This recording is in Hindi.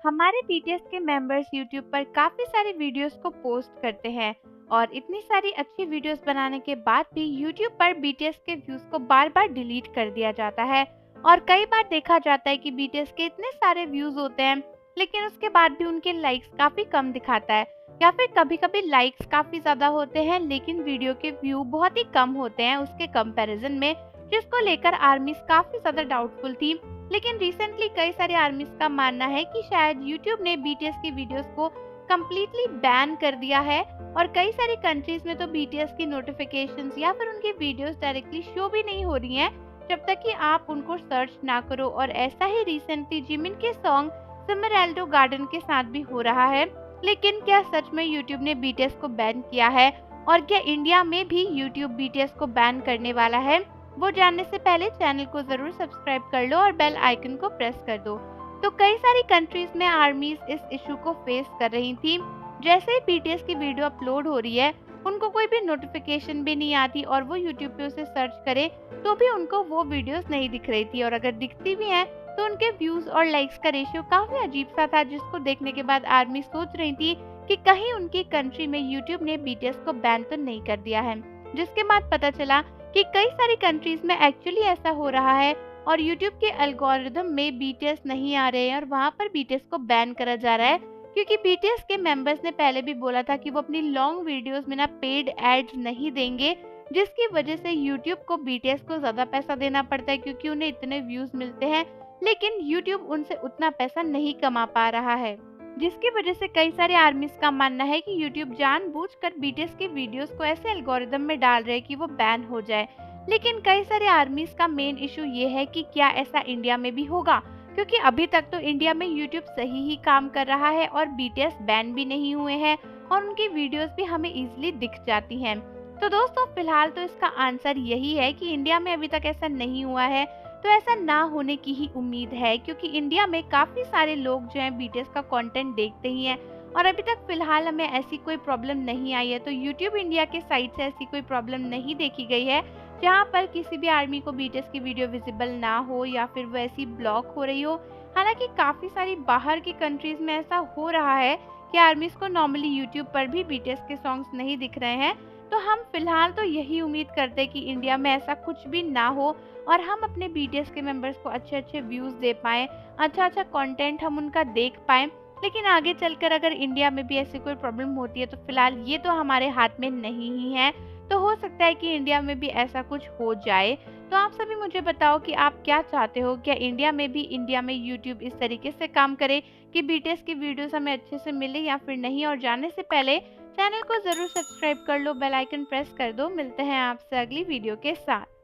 हमारे बीटीएस के मेंबर्स यूट्यूब पर काफी सारी वीडियोस को पोस्ट करते हैं और इतनी सारी अच्छी वीडियोस बनाने के बाद भी यूट्यूब पर बीटीएस के व्यूज को बार बार डिलीट कर दिया जाता है। और कई बार देखा जाता है कि बीटीएस के इतने सारे व्यूज होते हैं लेकिन उसके बाद भी उनके लाइक्स काफी कम दिखाता है, या फिर कभी कभी लाइक्स काफी ज्यादा होते हैं लेकिन वीडियो के व्यू बहुत ही कम होते हैं उसके कंपैरिजन में, जिसको लेकर आर्मीज काफी ज्यादा डाउटफुल थी। लेकिन रिसेंटली कई सारे आर्मीज का मानना है कि शायद यूट्यूब ने बीटीएस की वीडियोस को कम्प्लीटली बैन कर दिया है और कई सारी कंट्रीज में तो बीटीएस की नोटिफिकेशंस या फिर उनकी वीडियोस डायरेक्टली शो भी नहीं हो रही हैं जब तक कि आप उनको सर्च ना करो। और ऐसा ही रिसेंटली जिमिन के सॉन्ग सिमरेल्डो गार्डन के साथ भी हो रहा है। लेकिन क्या सच में यूट्यूब ने बीटीएस को बैन किया है और क्या इंडिया में भी यूट्यूब बीटीएस को बैन करने वाला है? वो जानने से पहले चैनल को जरूर सब्सक्राइब कर लो और बेल आइकन को प्रेस कर दो। तो कई सारी कंट्रीज में आर्मीज इस इशू को फेस कर रही थी। जैसे ही बीटीएस की वीडियो अपलोड हो रही है उनको कोई भी नोटिफिकेशन भी नहीं आती और वो यूट्यूब पे उसे सर्च करे तो भी उनको वो वीडियोस नहीं दिख रही थी, और अगर दिखती भी हैं तो उनके व्यूज और लाइक्स का रेशियो काफी अजीब सा था, जिसको देखने के बाद आर्मी सोच रही थी कि कहीं उनकी कंट्री में यूट्यूब ने बीटीएस को बैन तो नहीं कर दिया है। जिसके बाद पता चला कि कई सारी कंट्रीज में एक्चुअली ऐसा हो रहा है और यूट्यूब के एल्गोरिदम में बीटीएस नहीं आ रहे हैं और वहाँ पर बीटीएस को बैन करा जा रहा है, क्योंकि बीटीएस के मेंबर्स ने पहले भी बोला था कि वो अपनी लॉन्ग वीडियोस में ना पेड एड्स नहीं देंगे, जिसकी वजह से यूट्यूब को बीटीएस को ज्यादा पैसा देना पड़ता है क्योंकि उन्हें इतने व्यूज मिलते हैं, लेकिन यूट्यूब उनसे उतना पैसा नहीं कमा पा रहा है। जिसकी वजह से कई सारे आर्मीज का मानना है कि यूट्यूब जानबूझकर बीटीएस की वीडियोस को ऐसे एल्गोरिदम में डाल रहे हैं कि वो बैन हो जाए। लेकिन कई सारे आर्मीज का मेन इशू ये है कि क्या ऐसा इंडिया में भी होगा, क्योंकि अभी तक तो इंडिया में यूट्यूब सही ही काम कर रहा है और बीटीएस बैन भी नहीं हुए हैं और उनकी वीडियोस भी हमें इजीली दिख जाती हैं। तो दोस्तों फिलहाल तो इसका आंसर यही है कि इंडिया में अभी तक ऐसा नहीं हुआ है, तो ऐसा ना होने की ही उम्मीद है क्योंकि इंडिया में काफी सारे लोग जो हैं बीटीएस का कंटेंट देखते ही हैं और अभी तक फिलहाल हमें ऐसी कोई प्रॉब्लम नहीं आई है। तो यूट्यूब इंडिया के साइड से ऐसी कोई प्रॉब्लम नहीं देखी गई है जहां पर किसी भी आर्मी को बीटीएस की वीडियो विजिबल ना हो या फिर वो ऐसी ब्लॉक हो रही हो। हालांकि काफी सारी बाहर की कंट्रीज में ऐसा हो रहा है कि आर्मीज को नॉर्मली यूट्यूब पर भी बीटीएस के सॉन्ग्स नहीं दिख रहे हैं। तो हम फिलहाल तो यही उम्मीद करते हैं कि इंडिया में ऐसा कुछ भी ना हो और हम अपने बीटीएस के मेंबर्स को अच्छे अच्छे व्यूज दे पाएं, अच्छा अच्छा कंटेंट हम उनका देख पाएं। लेकिन आगे चलकर अगर इंडिया में भी ऐसी कोई प्रॉब्लम होती है तो फिलहाल ये तो हमारे हाथ में नहीं ही है, तो हो सकता है कि इंडिया में भी ऐसा कुछ हो जाए। तो आप सभी मुझे बताओ कि आप क्या चाहते हो, क्या इंडिया में यूट्यूब इस तरीके से काम करे कि बीटीएस की वीडियोस हमें अच्छे से मिले या फिर नहीं? और जानने से पहले चैनल को जरूर सब्सक्राइब कर लो, बेल आइकन प्रेस कर दो। मिलते हैं आपसे अगली वीडियो के साथ।